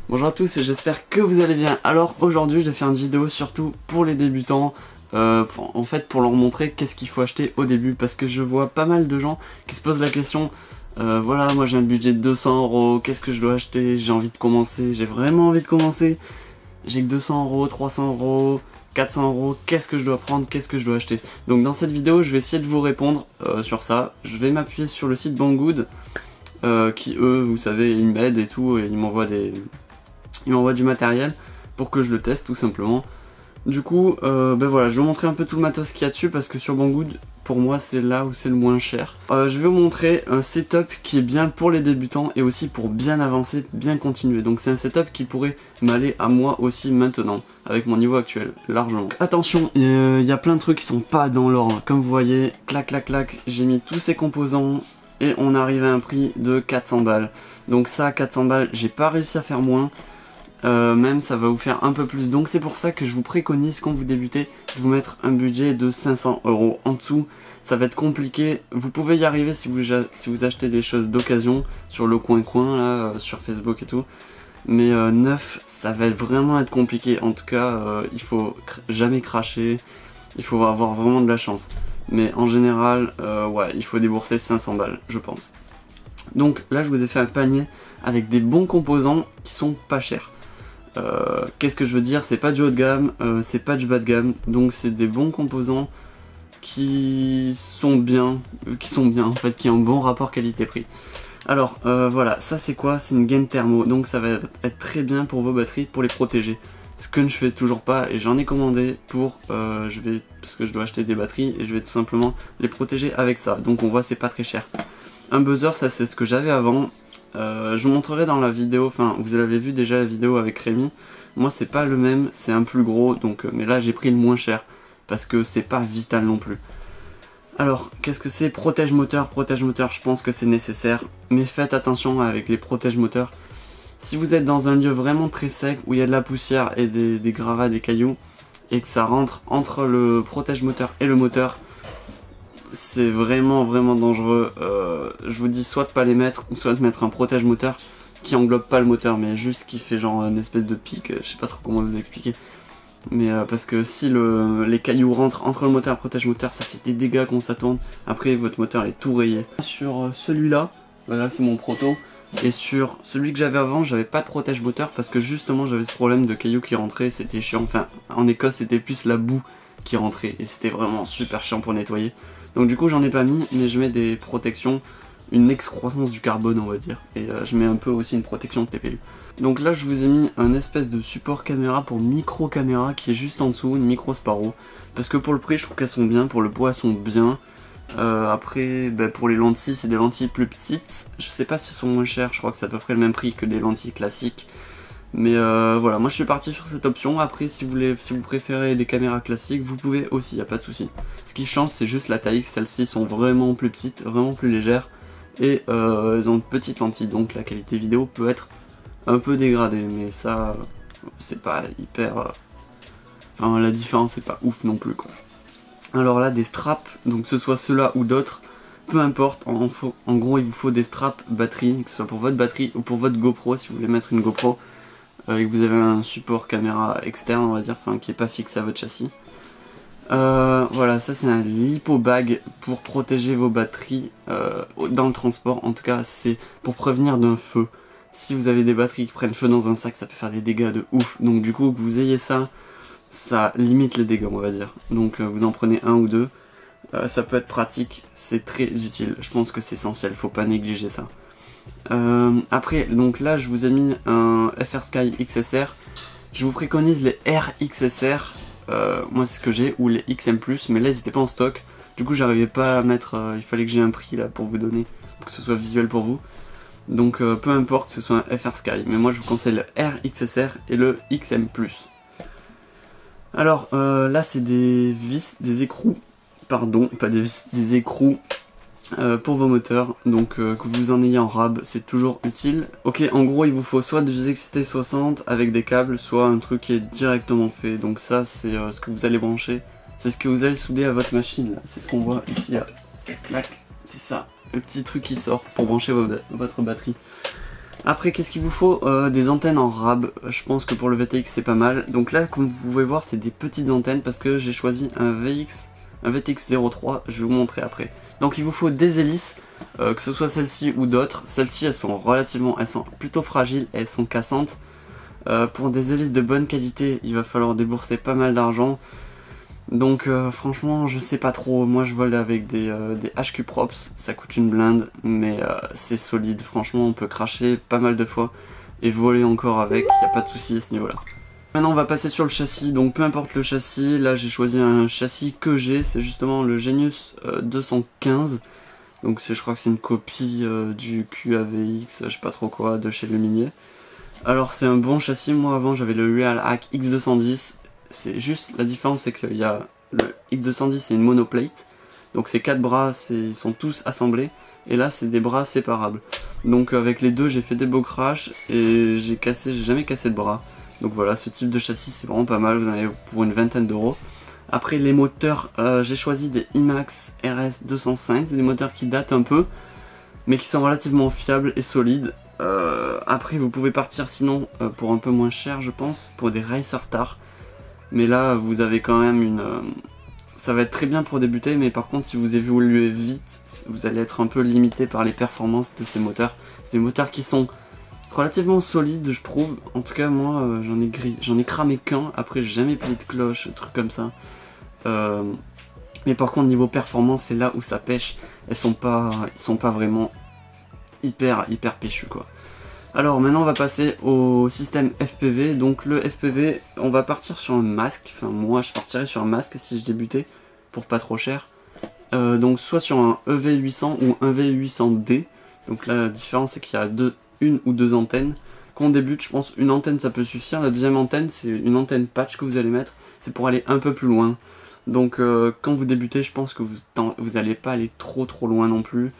Bonjour à tous et j'espère que vous allez bien. Alors aujourd'hui je vais faire une vidéo surtout pour les débutants, en fait pour leur montrer qu'est-ce qu'il faut acheter au début, parce que je vois pas mal de gens qui se posent la question, voilà moi j'ai un budget de 200 €, qu'est-ce que je dois acheter, j'ai envie de commencer, j'ai vraiment envie de commencer, j'ai que 200 €, 300 €, 400 €, qu'est-ce que je dois prendre, qu'est-ce que je dois acheter. Donc dans cette vidéo je vais essayer de vous répondre sur ça. Je vais m'appuyer sur le site Banggood, qui eux vous savez ils m'aident et tout, et ils m'envoient du matériel pour que je le teste tout simplement. Du coup, ben voilà, je vais vous montrer un peu tout le matos qu'il y a dessus parce que sur Banggood, pour moi, c'est là où c'est le moins cher. Je vais vous montrer un setup qui est bien pour les débutants et aussi pour bien avancer, bien continuer. Donc c'est un setup qui pourrait m'aller à moi aussi maintenant, avec mon niveau actuel, largement. Donc, attention, il y a plein de trucs qui sont pas dans l'ordre. Comme vous voyez, clac clac clac, j'ai mis tous ces composants et on arrive à un prix de 400 balles. Donc ça, 400 balles, j'ai pas réussi à faire moins. Même ça va vous faire un peu plus, donc c'est pour ça que je vous préconise quand vous débutez de vous mettre un budget de 500 € en dessous. Ça va être compliqué, vous pouvez y arriver si vous achetez des choses d'occasion sur le coin là, sur Facebook et tout, mais neuf ça va vraiment être compliqué. En tout cas il faut jamais cracher, il faut avoir vraiment de la chance, mais en général ouais, il faut débourser 500 balles je pense. Donc là je vous ai fait un panier avec des bons composants qui sont pas chers. Qu'est-ce que je veux dire, c'est pas du haut de gamme, c'est pas du bas de gamme, donc c'est des bons composants qui sont bien en fait, qui ont un bon rapport qualité-prix. Alors voilà, ça c'est quoi? C'est une gaine thermo, donc ça va être très bien pour vos batteries, pour les protéger. Ce que je fais toujours pas, et j'en ai commandé pour, parce que je dois acheter des batteries, et je vais tout simplement les protéger avec ça. Donc on voit c'est pas très cher. Un buzzer, ça c'est ce que j'avais avant. Je vous montrerai dans la vidéo, enfin vous l'avez vu déjà la vidéo avec Rémi. Moi c'est pas le même, c'est un plus gros, donc mais là j'ai pris le moins cher parce que c'est pas vital non plus. Alors qu'est-ce que c'est? Protège moteur, je pense que c'est nécessaire, mais faites attention avec les protège moteurs. Si vous êtes dans un lieu vraiment très sec où il y a de la poussière et des gravats, des cailloux, et que ça rentre entre le protège moteur et le moteur, c'est vraiment dangereux. Je vous dis soit de pas les mettre, ou soit de mettre un protège moteur qui englobe pas le moteur, mais juste qui fait genre une espèce de pic, je sais pas trop comment vous expliquer. Mais parce que si les cailloux rentrent entre le moteur et le protège moteur, ça fait des dégâts quand ça tourne. Après votre moteur est tout rayé. Sur celui-là, voilà c'est mon proto. Et sur celui que j'avais avant, j'avais pas de protège moteur parce que justement j'avais ce problème de cailloux qui rentraient, c'était chiant. Enfin en Écosse c'était plus la boue qui rentrait et c'était vraiment super chiant pour nettoyer. Donc du coup j'en ai pas mis, mais je mets des protections, une excroissance du carbone on va dire, et je mets un peu aussi une protection de TPU. Donc là je vous ai mis un espèce de support caméra pour micro caméra qui est juste en dessous, une micro Sparrow, parce que pour le prix je trouve qu'elles sont bien, pour le poids elles sont bien. Après pour les lentilles c'est des lentilles plus petites, je sais pas si elles sont moins chères, je crois que c'est à peu près le même prix que des lentilles classiques. Mais voilà, moi je suis parti sur cette option. Après si vous préférez des caméras classiques, vous pouvez aussi, y a pas de souci. Ce qui change c'est juste la taille, celles-ci sont vraiment plus petites, vraiment plus légères, et elles ont une petite lentille, donc la qualité vidéo peut être un peu dégradée, mais ça c'est pas hyper... Enfin la différence c'est pas ouf non plus quoi. Alors là des straps, donc que ce soit ceux-là ou d'autres, peu importe, en gros il vous faut des straps batterie, que ce soit pour votre batterie ou pour votre GoPro si vous voulez mettre une GoPro. Et que vous avez un support caméra externe on va dire, enfin qui est pas fixé à votre châssis. Voilà, ça c'est un lipo bag pour protéger vos batteries dans le transport. En tout cas c'est pour prévenir d'un feu. Si vous avez des batteries qui prennent feu dans un sac, ça peut faire des dégâts de ouf. Donc du coup que vous ayez ça, ça limite les dégâts on va dire. Donc vous en prenez un ou deux, ça peut être pratique, c'est très utile. Je pense que c'est essentiel, faut pas négliger ça. Après donc là je vous ai mis un FR Sky XSR. Je vous préconise les RXSR, moi c'est ce que j'ai, ou les XM+, mais là ils étaient pas en stock. Du coup j'arrivais pas à mettre, il fallait que j'ai un prix là pour vous donner, pour que ce soit visuel pour vous. Donc peu importe que ce soit un FR Sky, mais moi je vous conseille le RXSR et le XM+. Alors là c'est des vis, des écrous, pardon, pas des vis, des écrous pour vos moteurs, donc que vous en ayez en rab, c'est toujours utile. Ok, en gros il vous faut soit du XT60 avec des câbles, soit un truc qui est directement fait, donc ça c'est ce que vous allez brancher, c'est ce que vous allez souder à votre machine là, c'est ce qu'on voit ici là, clac, c'est ça, le petit truc qui sort pour brancher votre batterie. Après, qu'est-ce qu'il vous faut? Des antennes en rab. Je pense que pour le VTX c'est pas mal. Donc là, comme vous pouvez voir, c'est des petites antennes parce que j'ai choisi un VTX 03. Je vais vous montrer après. Donc il vous faut des hélices, que ce soit celle-ci ou d'autres. Celles-ci, elles sont plutôt fragiles, elles sont cassantes. Pour des hélices de bonne qualité, il va falloir débourser pas mal d'argent. Donc franchement, je sais pas trop. Moi, je vole avec des HQ Props. Ça coûte une blinde, mais c'est solide. Franchement, on peut cracher pas mal de fois et voler encore avec. Il n'y a pas de souci à ce niveau-là. Maintenant, on va passer sur le châssis. Donc, peu importe le châssis. Là, j'ai choisi un châssis que j'ai. C'est justement le Genius 215. Donc, je crois que c'est une copie du QAVX, je sais pas trop quoi, de chez Luminier. Alors, c'est un bon châssis. Moi, avant, j'avais le Realhack X210. C'est juste, la différence c'est qu'il y a le X210 c'est une monoplate, donc ces 4 bras ils sont tous assemblés, et là c'est des bras séparables. Donc avec les deux j'ai fait des beaux crashs et j'ai jamais cassé de bras. Donc voilà, ce type de châssis c'est vraiment pas mal, vous en avez pour une vingtaine d'euros. Après les moteurs, j'ai choisi des IMAX RS 205, c'est des moteurs qui datent un peu, mais qui sont relativement fiables et solides. Après vous pouvez partir sinon pour un peu moins cher je pense, pour des Racer Star. Mais là, vous avez quand même une... ça va être très bien pour débuter, mais par contre, si vous évoluez vite, vous allez être un peu limité par les performances de ces moteurs. C'est des moteurs qui sont relativement solides, je trouve. En tout cas, moi, j'en ai cramé qu'un. Après, j'ai jamais payé de cloche, trucs comme ça. Mais par contre, niveau performance, c'est là où ça pêche. Ils sont pas vraiment hyper péchus, quoi. Alors maintenant on va passer au système FPV. Donc le FPV, on va partir sur un masque. Enfin moi je partirais sur un masque si je débutais pour pas trop cher. Donc soit sur un EV800 ou un V800D. Donc là la différence c'est qu'il y a une ou deux antennes. Quand on débute je pense une antenne ça peut suffire. La deuxième antenne c'est une antenne patch que vous allez mettre. C'est pour aller un peu plus loin. Donc quand vous débutez je pense que vous allez pas aller trop loin non plus.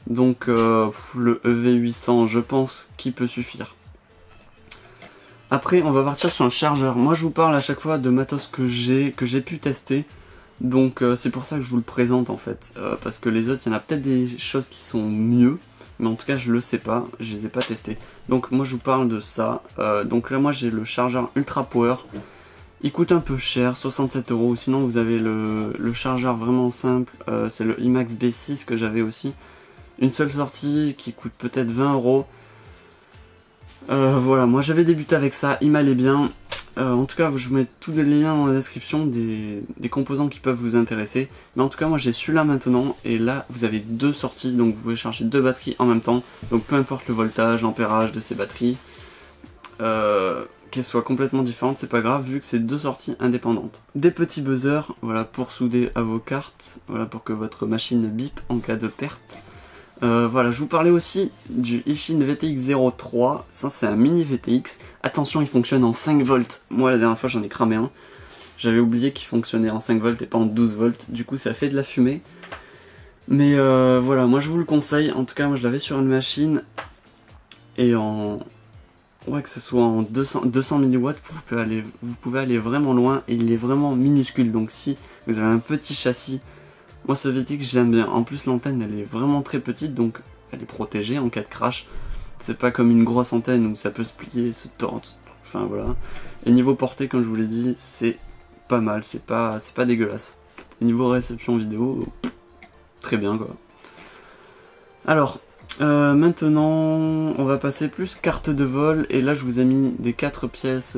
Donc le EV800 je pense qu'il peut suffire. Après on va partir sur un chargeur. Moi je vous parle à chaque fois de matos que j'ai pu tester. Donc c'est pour ça que je vous le présente en fait. Parce que les autres il y en a peut-être des choses qui sont mieux. Mais en tout cas je le sais pas, je les ai pas testés. Donc moi je vous parle de ça. Donc là moi j'ai le chargeur Ultra Power. Il coûte un peu cher, 67 €. Sinon vous avez le chargeur vraiment simple. C'est le IMAX B6 que j'avais aussi. Une seule sortie qui coûte peut-être 20 €. Voilà, moi j'avais débuté avec ça, il m'allait bien. En tout cas, je vous mets tous les liens dans la description des composants qui peuvent vous intéresser. Mais en tout cas, moi j'ai celui-là maintenant. Et là, vous avez deux sorties, donc vous pouvez charger deux batteries en même temps. Donc peu importe le voltage, l'ampérage de ces batteries, qu'elles soient complètement différentes, c'est pas grave vu que c'est deux sorties indépendantes. Des petits buzzers, voilà, pour souder à vos cartes, voilà, pour que votre machine bip en cas de perte. Voilà, je vous parlais aussi du Ishin VTX 03, ça c'est un mini VTX, attention il fonctionne en 5 volts, moi la dernière fois j'en ai cramé un, j'avais oublié qu'il fonctionnait en 5 volts et pas en 12 volts, du coup ça fait de la fumée, mais voilà, moi je vous le conseille, en tout cas moi je l'avais sur une machine, et ouais que ce soit en 200 mW, vous pouvez aller vraiment loin, et il est vraiment minuscule, donc si vous avez un petit châssis, moi ce VTX je l'aime bien, en plus l'antenne elle est vraiment très petite donc elle est protégée en cas de crash. C'est pas comme une grosse antenne où ça peut se plier, se tordre, enfin voilà. Et niveau portée comme je vous l'ai dit c'est pas mal, c'est pas dégueulasse. Et niveau réception vidéo, très bien quoi. Alors maintenant on va passer plus carte de vol et là je vous ai mis des 4 pièces.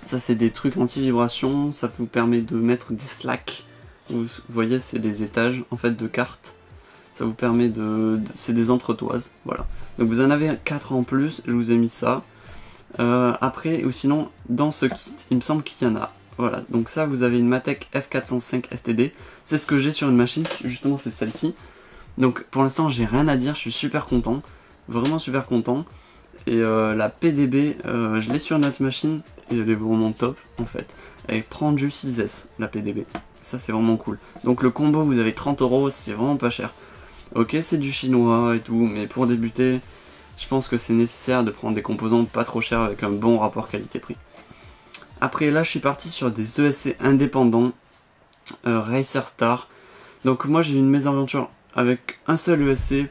Ça c'est des trucs anti-vibration, ça vous permet de mettre des slacks. Vous voyez c'est des étages en fait de cartes, ça vous permet c'est des entretoises, voilà. Donc vous en avez 4 en plus, je vous ai mis ça. Après ou sinon dans ce kit il me semble qu'il y en a, voilà. Donc ça vous avez une Matek F405 STD, c'est ce que j'ai sur une machine, justement c'est celle-ci. Donc pour l'instant j'ai rien à dire, je suis super content, vraiment super content. Et la PDB, je l'ai sur une autre machine et elle est vraiment top en fait. Elle prend du 6S la PDB. Ça c'est vraiment cool. Donc le combo vous avez 30 €, c'est vraiment pas cher. Ok c'est du chinois et tout, mais pour débuter, je pense que c'est nécessaire de prendre des composants pas trop chers avec un bon rapport qualité-prix. Après là je suis parti sur des ESC indépendants, Racer Star. Donc moi j'ai eu une mésaventure avec un seul ESC,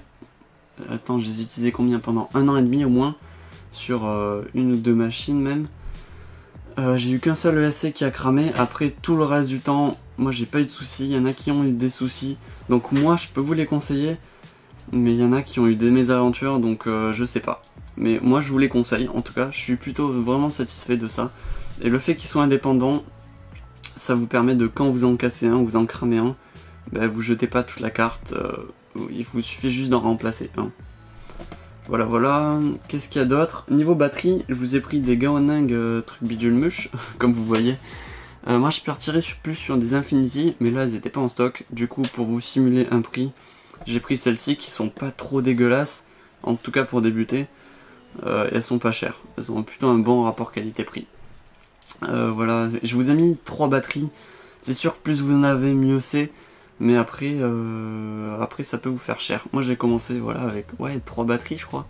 Attends, je les ai utilisés combien? Pendant 1 an et demi au moins, sur une ou deux machines même. J'ai eu qu'un seul ESC qui a cramé. Après tout le reste du temps, moi j'ai pas eu de soucis. Il y en a qui ont eu des soucis, donc moi je peux vous les conseiller. Mais il y en a qui ont eu des mésaventures, donc je sais pas. Mais moi je vous les conseille, en tout cas je suis plutôt vraiment satisfait de ça. Et le fait qu'ils soient indépendants, ça vous permet de, quand vous en cassez un ou vous en cramez un, ben, vous jetez pas toute la carte, il vous suffit juste d'en remplacer un. Voilà, voilà. Qu'est-ce qu'il y a d'autre? Niveau batterie, je vous ai pris des Gaoning truc bidule muche, comme vous voyez. Moi je peux retirer plus sur des Infinity, mais là elles étaient pas en stock. Du coup, pour vous simuler un prix, j'ai pris celles-ci qui sont pas trop dégueulasses, en tout cas pour débuter. Elles sont pas chères, elles ont plutôt un bon rapport qualité-prix. Voilà, je vous ai mis 3 batteries. C'est sûr, plus vous en avez, mieux c'est. Mais après, après ça peut vous faire cher. Moi j'ai commencé voilà avec 3 batteries je crois.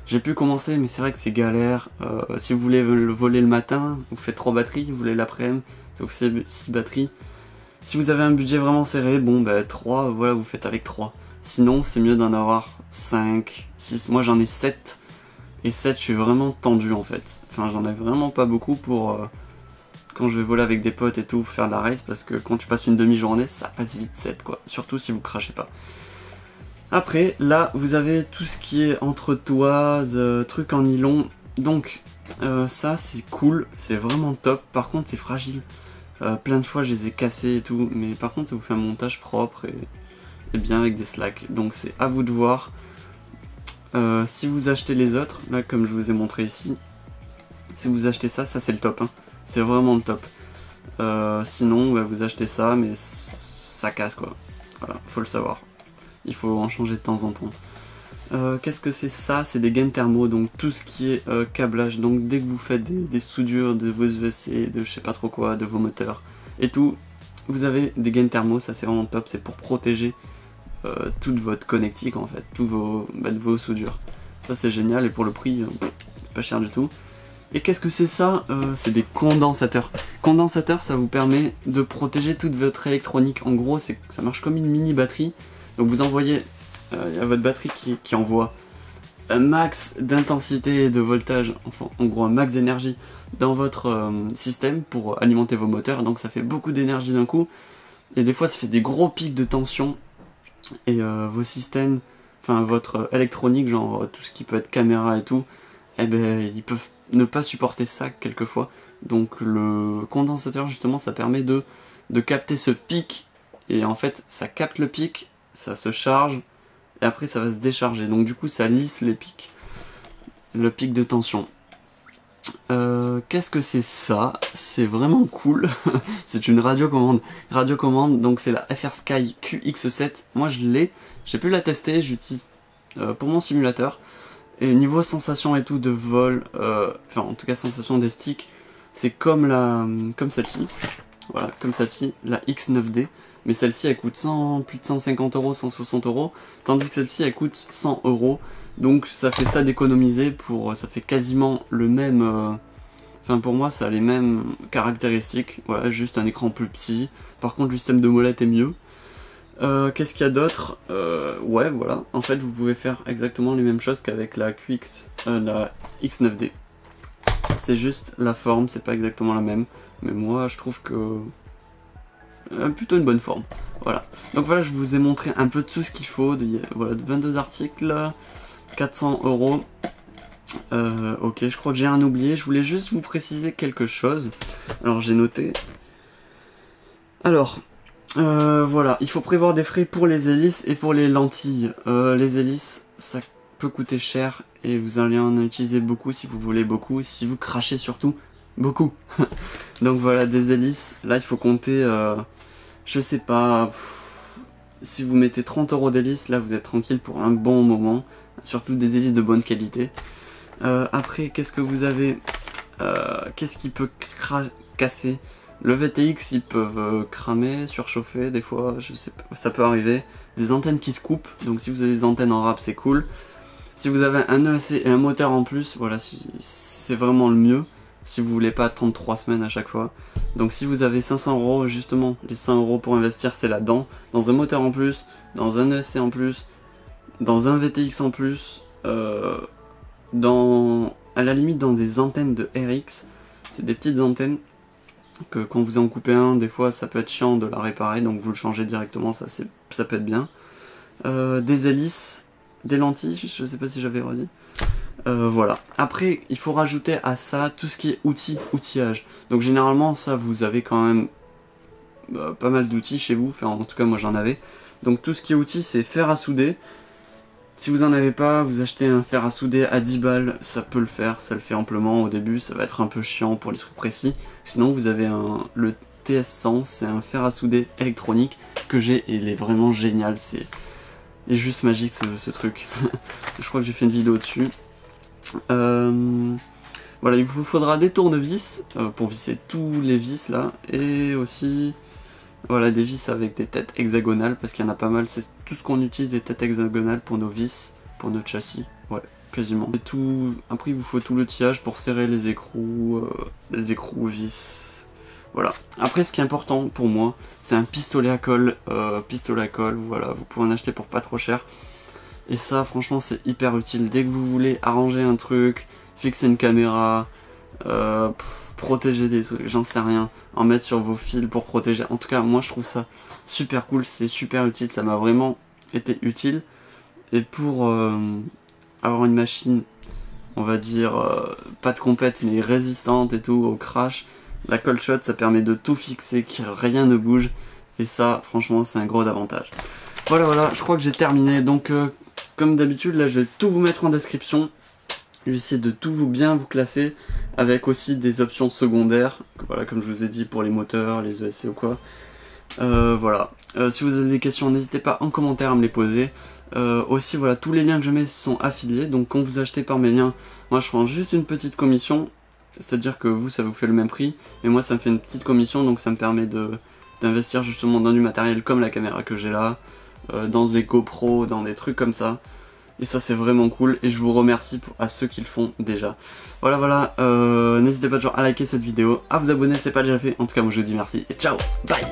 J'ai pu commencer, mais c'est vrai que c'est galère. Si vous voulez le voler le matin, vous faites 3 batteries. Vous voulez l'après-midi, ça vous fait 6 batteries. Si vous avez un budget vraiment serré, bon bah 3, voilà, vous faites avec 3. Sinon c'est mieux d'en avoir 5, 6. Moi j'en ai 7. Et 7 je suis vraiment tendu en fait. Enfin j'en ai vraiment pas beaucoup pour... quand je vais voler avec des potes et tout, faire de la race, parce que quand tu passes une demi-journée, ça passe vite 7 quoi, surtout si vous crachez pas. Après, là, vous avez tout ce qui est entretoise, trucs en nylon, donc ça c'est cool, c'est vraiment top. Par contre c'est fragile, plein de fois je les ai cassés et tout, mais par contre ça vous fait un montage propre et bien avec des slacks, donc c'est à vous de voir. Si vous achetez les autres, là comme je vous ai montré ici, si vous achetez ça, ça c'est le top, hein. C'est vraiment le top. Sinon, bah, vous achetez ça, mais ça casse quoi. Voilà, faut le savoir. Il faut en changer de temps en temps. Qu'est-ce que c'est ça? C'est des gaines thermo, donc tout ce qui est câblage. Donc dès que vous faites des soudures de vos USB-C, de je sais pas trop quoi, de vos moteurs et tout, vous avez des gaines thermo, ça c'est vraiment top. C'est pour protéger toute votre connectique en fait, tous vos soudures. Ça c'est génial et pour le prix, c'est pas cher du tout. Et qu'est-ce que c'est ça? C'est des condensateurs. Condensateurs, ça vous permet de protéger toute votre électronique. En gros, ça marche comme une mini batterie. Donc vous envoyez, il y a votre batterie qui envoie un max d'intensité et de voltage, enfin en gros un max d'énergie dans votre système pour alimenter vos moteurs. Donc ça fait beaucoup d'énergie d'un coup. Et des fois ça fait des gros pics de tension. Et vos systèmes, enfin votre électronique, genre tout ce qui peut être caméra et tout, eh ben ils peuvent ne pas supporter ça quelquefois. Donc le condensateur justement ça permet de capter ce pic, et en fait ça capte le pic, ça se charge et après ça va se décharger, donc du coup ça lisse les pics, le pic de tension. Qu'est-ce que c'est ça? C'est vraiment cool. C'est une radiocommande. Radiocommande, donc c'est la FR Sky QX7. Moi je l'ai, j'ai pu la tester, j'utilise pour mon simulateur. Et niveau sensation et tout de vol, enfin en tout cas sensation des sticks, c'est comme celle-ci, voilà, comme celle-ci, la X9D, mais celle-ci elle coûte plus de 150 euros, 160 euros, tandis que celle-ci elle coûte 100 euros, donc ça fait ça d'économiser ça fait quasiment le même, enfin pour moi ça a les mêmes caractéristiques, voilà, juste un écran plus petit, par contre le système de molette est mieux. Qu'est-ce qu'il y a d'autre? Ouais, voilà. En fait, vous pouvez faire exactement les mêmes choses qu'avec la la X9D. C'est juste la forme, c'est pas exactement la même. Mais moi, je trouve que... plutôt une bonne forme. Voilà. Donc voilà, je vous ai montré un peu tout ce qu'il faut. Voilà, 22 articles, 400 euros. Ok, je crois que j'ai un oublié. Je voulais juste vous préciser quelque chose. Alors, j'ai noté. Alors... voilà, il faut prévoir des frais pour les hélices et pour les lentilles. Les hélices, ça peut coûter cher et vous allez en utiliser beaucoup si vous voulez beaucoup, si vous crachez surtout, beaucoup. Donc voilà, des hélices, là il faut compter, je sais pas, si vous mettez 30 euros d'hélices, là vous êtes tranquille pour un bon moment, surtout des hélices de bonne qualité. Après, qu'est-ce que vous avez? Qu'est-ce qui peut casser? Le VTX, ils peuvent cramer, surchauffer, des fois, je sais pas, ça peut arriver. Des antennes qui se coupent, donc si vous avez des antennes en rap, c'est cool. Si vous avez un ESC et un moteur en plus, voilà, c'est vraiment le mieux. Si vous voulez pas attendre 3 semaines à chaque fois. Donc si vous avez 500 euros, justement, les 100 euros pour investir, c'est là-dedans. Dans un moteur en plus, dans un ESC en plus, dans un VTX en plus, à la limite dans des antennes de RX, c'est des petites antennes que quand vous en coupez un, des fois ça peut être chiant de la réparer, donc vous le changez directement, ça peut être bien. Des hélices, des lentilles, je sais pas si j'avais redit. Voilà. Après, il faut rajouter à ça tout ce qui est outillage. Donc généralement, ça, vous avez quand même pas mal d'outils chez vous. Enfin, en tout cas, moi j'en avais. Donc tout ce qui est outils, c'est fer à souder. Si vous en avez pas, vous achetez un fer à souder à 10 balles, ça peut le faire, ça le fait amplement au début, ça va être un peu chiant pour les trucs précis. Sinon vous avez le TS100, c'est un fer à souder électronique que j'ai et il est vraiment génial, il est juste magique ce truc. Je crois que j'ai fait une vidéo dessus. Voilà, il vous faudra des tournevis pour visser tous les vis là, et aussi voilà, des vis avec des têtes hexagonales, parce qu'il y en a pas mal, c'est tout ce qu'on utilise, des têtes hexagonales pour nos vis, pour notre châssis, ouais, quasiment. Et tout, après il vous faut tout l'outillage pour serrer les écrous vis, voilà. Après ce qui est important pour moi, c'est un pistolet à colle, voilà, vous pouvez en acheter pour pas trop cher. Et ça franchement c'est hyper utile, dès que vous voulez arranger un truc, fixer une caméra, protéger des trucs, j'en sais rien, en mettre sur vos fils pour protéger. En tout cas, moi je trouve ça super cool, c'est super utile, ça m'a vraiment été utile. Et pour avoir une machine, on va dire, pas de compète mais résistante et tout au crash, la cold shot ça permet de tout fixer, que rien ne bouge. Et ça, franchement, c'est un gros avantage. Voilà, je crois que j'ai terminé. Donc, comme d'habitude, là je vais tout vous mettre en description. Je vais essayer de tout bien vous classer, avec aussi des options secondaires, voilà, comme je vous ai dit pour les moteurs, les ESC ou quoi. Voilà. Si vous avez des questions, n'hésitez pas en commentaire à me les poser. Aussi, voilà, tous les liens que je mets sont affiliés, donc quand vous achetez par mes liens, moi je prends juste une petite commission, c'est-à-dire que vous, ça vous fait le même prix, et moi ça me fait une petite commission, donc ça me permet d'investir justement dans du matériel comme la caméra que j'ai là, dans des GoPro, dans des trucs comme ça. Et ça c'est vraiment cool et je vous remercie à ceux qui le font déjà. Voilà, n'hésitez pas toujours à liker cette vidéo, à vous abonner si c'est pas déjà fait. En tout cas moi je vous dis merci et ciao, bye.